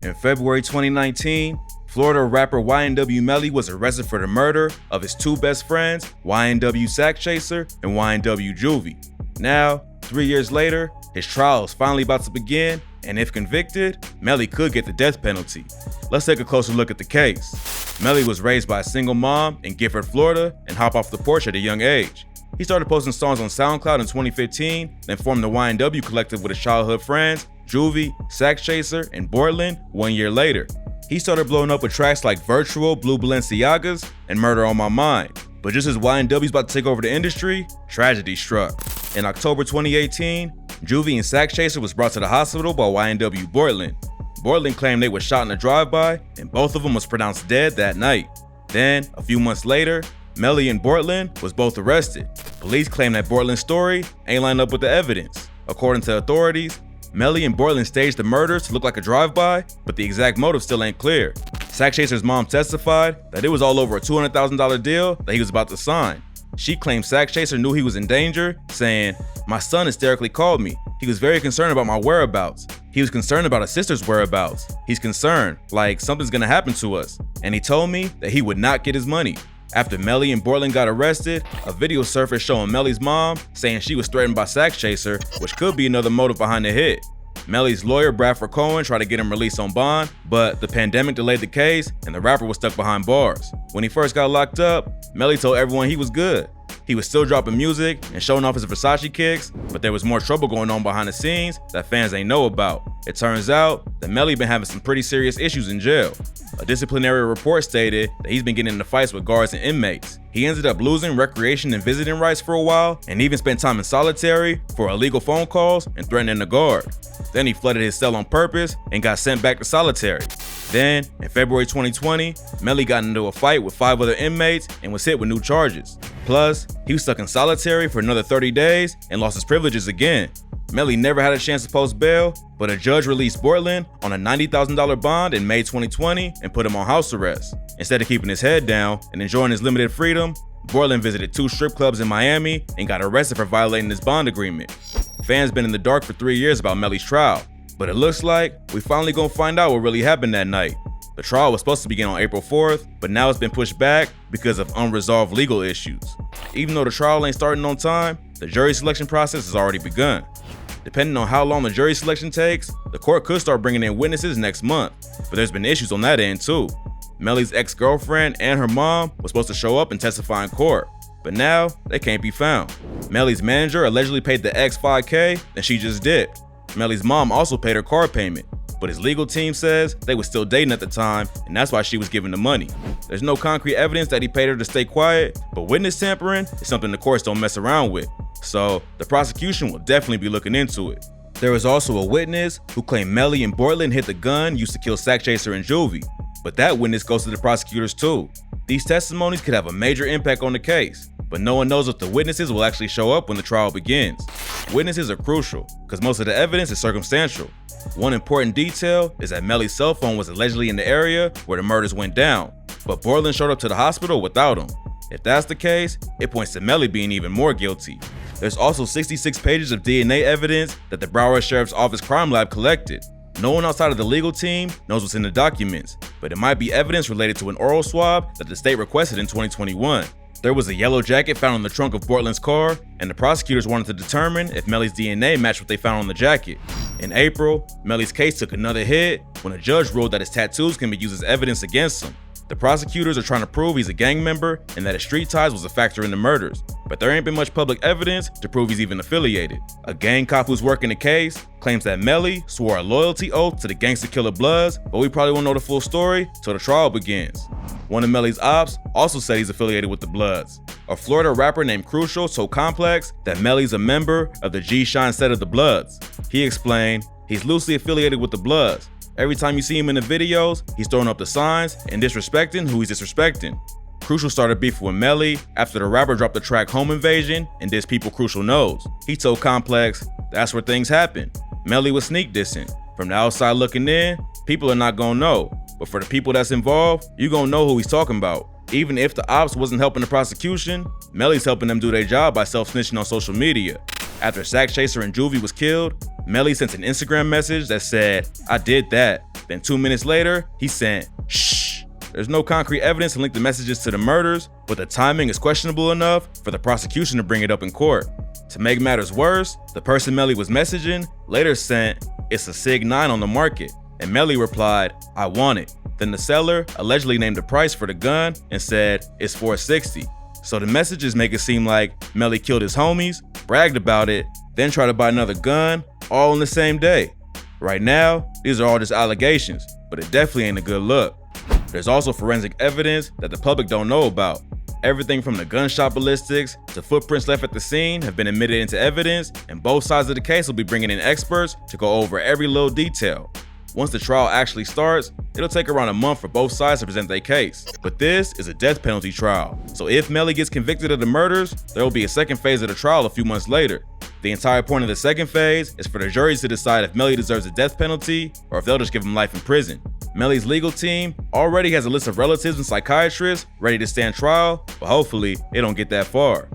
In February 2019, Florida rapper YNW Melly was arrested for the murder of his two best friends, YNW Sack Chaser and YNW Juvie. Now, 3 years later, his trial is finally about to begin, and if convicted, Melly could get the death penalty. Let's take a closer look at the case. Melly was raised by a single mom in Gifford, Florida, and hopped off the porch at a young age. He started posting songs on SoundCloud in 2015, then formed the YNW collective with his childhood friends, Juvie, Sack Chaser, and Bortland 1 year later. He started blowing up with tracks like Virtual, Blue Balenciagas, and Murder on My Mind. But just as YNW's about to take over the industry, tragedy struck. In October 2018, Juvie and Sack Chaser was brought to the hospital by YNW Bortland. Bortland claimed they were shot in a drive-by, and both of them was pronounced dead that night. Then, a few months later, Melly and Bortland was both arrested. Police claim that Bortland's story ain't lined up with the evidence. According to authorities, Melly and Bortland staged the murders to look like a drive-by, but the exact motive still ain't clear. Sack Chaser's mom testified that it was all over a $200,000 deal that he was about to sign. She claimed Sack Chaser knew he was in danger, saying, "My son hysterically called me. He was very concerned about my whereabouts. He was concerned about his sister's whereabouts. He's concerned, like something's gonna happen to us. And he told me that he would not get his money." After Melly and Bortland got arrested, a video surfaced showing Melly's mom saying she was threatened by Sack Chaser, which could be another motive behind the hit. Melly's lawyer, Bradford Cohen, tried to get him released on bond, but the pandemic delayed the case and the rapper was stuck behind bars. When he first got locked up, Melly told everyone he was good. He was still dropping music and showing off his Versace kicks, but there was more trouble going on behind the scenes that fans ain't know about. It turns out that Melly been having some pretty serious issues in jail. A disciplinary report stated that he's been getting into fights with guards and inmates. He ended up losing recreation and visiting rights for a while, and even spent time in solitary for illegal phone calls and threatening a guard. Then he flooded his cell on purpose and got sent back to solitary. Then, in February 2020, Melly got into a fight with 5 other inmates and was hit with new charges. Plus, he was stuck in solitary for another 30 days and lost his privileges again. Melly never had a chance to post bail, but a judge released Bortland on a $90,000 bond in May 2020 and put him on house arrest. Instead of keeping his head down and enjoying his limited freedom, Bortland visited 2 strip clubs in Miami and got arrested for violating his bond agreement. Fans been in the dark for 3 years about Melly's trial, but it looks like we finally gonna find out what really happened that night. The trial was supposed to begin on April 4th, but now it's been pushed back because of unresolved legal issues. Even though the trial ain't starting on time, the jury selection process has already begun. Depending on how long the jury selection takes, the court could start bringing in witnesses next month, but there's been issues on that end too. Melly's ex-girlfriend and her mom were supposed to show up and testify in court, but now they can't be found. Melly's manager allegedly paid the ex $5K, and she just dipped. Melly's mom also paid her car payment, but his legal team says they were still dating at the time, and that's why she was giving the money. There's no concrete evidence that he paid her to stay quiet, but witness tampering is something the courts don't mess around with, so the prosecution will definitely be looking into it. There was also a witness who claimed Melly and Bortland hit the gun used to kill Sack Chaser and Juvie, but that witness goes to the prosecutors too. These testimonies could have a major impact on the case, but no one knows if the witnesses will actually show up when the trial begins. Witnesses are crucial, because most of the evidence is circumstantial. One important detail is that Melly's cell phone was allegedly in the area where the murders went down, but Bortland showed up to the hospital without him. If that's the case, it points to Melly being even more guilty. There's also 66 pages of DNA evidence that the Broward Sheriff's Office Crime Lab collected. No one outside of the legal team knows what's in the documents, but it might be evidence related to an oral swab that the state requested in 2021. There was a yellow jacket found in the trunk of Bortland's car, and the prosecutors wanted to determine if Melly's DNA matched what they found on the jacket. In April, Melly's case took another hit when a judge ruled that his tattoos can be used as evidence against him. The prosecutors are trying to prove he's a gang member and that his street ties was a factor in the murders, but there ain't been much public evidence to prove he's even affiliated. A gang cop who's working the case claims that Melly swore a loyalty oath to the Gangsta Killer Bloods, but we probably won't know the full story till the trial begins. One of Melly's ops also said he's affiliated with the Bloods. A Florida rapper named Crucial told Complex that Melly's a member of the G-Shine set of the Bloods. He explained, he's loosely affiliated with the Bloods. Every time you see him in the videos, he's throwing up the signs and disrespecting who he's disrespecting. Crucial started beef with Melly after the rapper dropped the track Home Invasion and dissed people Crucial knows. He told Complex, that's where things happen. Melly was sneak dissing. From the outside looking in, people are not gonna know. But for the people that's involved, you gonna know who he's talking about. Even if the ops wasn't helping the prosecution, Melly's helping them do their job by self-snitching on social media. After Sack Chaser and Juvie was killed, Melly sent an Instagram message that said, I did that. Then 2 minutes later, he sent, "Shh." There's no concrete evidence to link the messages to the murders, but the timing is questionable enough for the prosecution to bring it up in court. To make matters worse, the person Melly was messaging later sent, "It's a Sig 9 on the market," and Melly replied, "I want it." Then the seller allegedly named a price for the gun and said, "It's $460. So the messages make it seem like Melly killed his homies, bragged about it, then tried to buy another gun, all in the same day. Right now, these are all just allegations, but it definitely ain't a good look. There's also forensic evidence that the public don't know about. Everything from the gunshot ballistics to footprints left at the scene have been admitted into evidence, and both sides of the case will be bringing in experts to go over every little detail. Once the trial actually starts, it'll take around a month for both sides to present their case. But this is a death penalty trial, so if Melly gets convicted of the murders, there will be a second phase of the trial a few months later. The entire point of the second phase is for the juries to decide if Melly deserves a death penalty or if they'll just give him life in prison. Melly's legal team already has a list of relatives and psychiatrists ready to stand trial, but hopefully it don't get that far.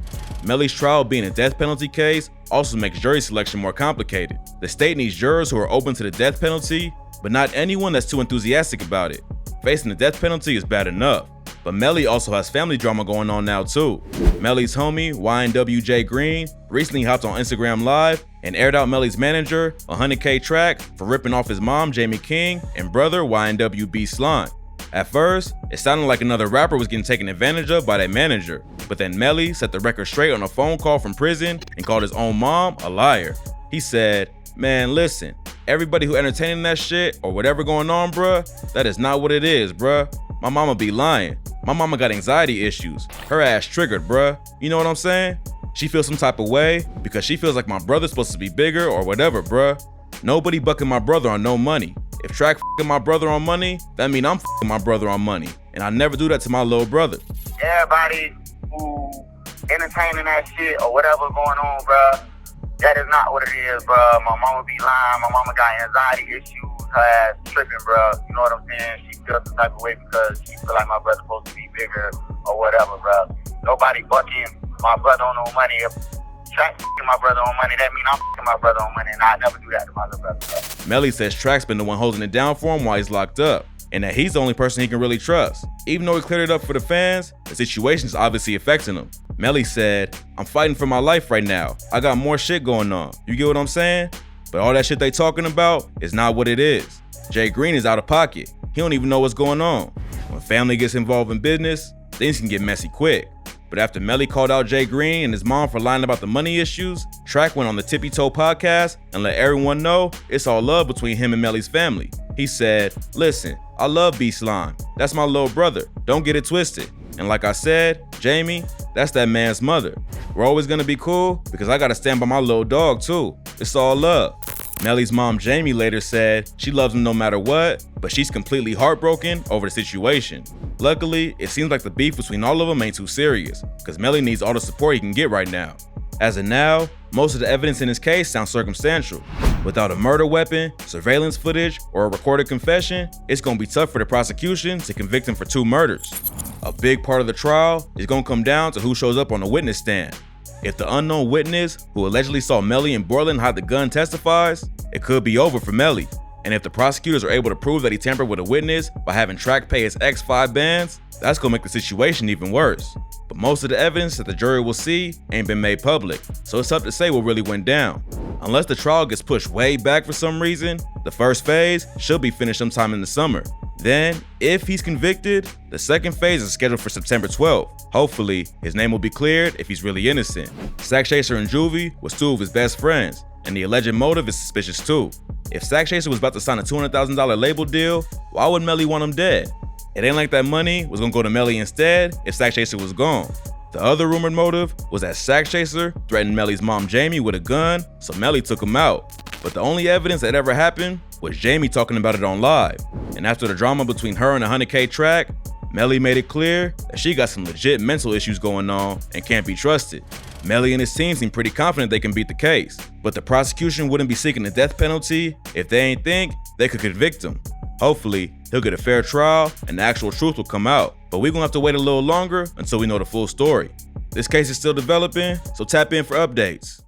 Melly's trial being a death penalty case also makes jury selection more complicated. The state needs jurors who are open to the death penalty, but not anyone that's too enthusiastic about it. Facing the death penalty is bad enough, but Melly also has family drama going on now too. Melly's homie, YNW Yungeen, recently hopped on Instagram Live and aired out Melly's manager, a 100K track, for ripping off his mom, Jamie King, and brother, YNW B Slime. At first, it sounded like another rapper was getting taken advantage of by that manager, but then Melly set the record straight on a phone call from prison and called his own mom a liar. He said, "Man, listen, everybody who entertaining that shit or whatever going on, bruh, that is not what it is, bruh. My mama be lying. My mama got anxiety issues. Her ass triggered, bruh. You know what I'm saying? She feels some type of way because she feels like my brother's supposed to be bigger or whatever, bruh. Nobody bucking my brother on no money. If Track fucking my brother on money, that mean I'm fucking my brother on money. And I never do that to my little brother." Everybody who entertaining that shit or whatever going on, bruh, that is not what it is, bruh. My mama be lying. My mama got anxiety issues. Her ass tripping, bruh. You know what I'm saying? She feels some type of way because she feel like my brother's supposed to be bigger or whatever, bruh. Nobody bucking my brother on no money. If Track fucking my brother on money, that mean I'm fucking my brother on money, and I never do that to my little brother, bruh. Melly says Track's been the one holding it down for him while he's locked up, and that he's the only person he can really trust. Even though he cleared it up for the fans, the situation's obviously affecting him. Melly said, "I'm fighting for my life right now. I got more shit going on." You get what I'm saying? But all that shit they talking about is not what it is. Yungeen is out of pocket. He don't even know what's going on. When family gets involved in business, things can get messy quick. But after Melly called out Yungeen and his mom for lying about the money issues, Track went on the Tippy Toe podcast and let everyone know it's all love between him and Melly's family. He said, "Listen, I love B Slime. That's my little brother. Don't get it twisted. And like I said, Jamie, that's that man's mother. We're always gonna be cool because I gotta stand by my little dog too. It's all love." Melly's mom, Jamie, later said she loves him no matter what, but she's completely heartbroken over the situation. Luckily, it seems like the beef between all of them ain't too serious, because Melly needs all the support he can get right now. As of now, most of the evidence in his case sounds circumstantial. Without a murder weapon, surveillance footage, or a recorded confession, it's gonna be tough for the prosecution to convict him for 2 murders. A big part of the trial is gonna come down to who shows up on the witness stand. If the unknown witness who allegedly saw Melly and Borland hide the gun testifies, it could be over for Melly. And if the prosecutors are able to prove that he tampered with a witness by having Track pay his ex 5 bands, that's gonna make the situation even worse. But most of the evidence that the jury will see ain't been made public, so it's tough to say what really went down. Unless the trial gets pushed way back for some reason, the first phase should be finished sometime in the summer. Then, if he's convicted, the second phase is scheduled for September 12th. Hopefully, his name will be cleared if he's really innocent. Sack Chaser and Juvie was 2 of his best friends, and the alleged motive is suspicious too. If Sack Chaser was about to sign a $200,000 label deal, why would Melly want him dead? It ain't like that money was gonna go to Melly instead if Sack Chaser was gone. The other rumored motive was that Sack Chaser threatened Melly's mom Jamie with a gun, so Melly took him out. But the only evidence that ever happened was Jamie talking about it on live. And after the drama between her and the 100K track, Melly made it clear that she got some legit mental issues going on and can't be trusted. Melly and his team seem pretty confident they can beat the case, but the prosecution wouldn't be seeking the death penalty if they ain't think they could convict him. Hopefully, he'll get a fair trial and the actual truth will come out, but we're gonna have to wait a little longer until we know the full story. This case is still developing, so tap in for updates.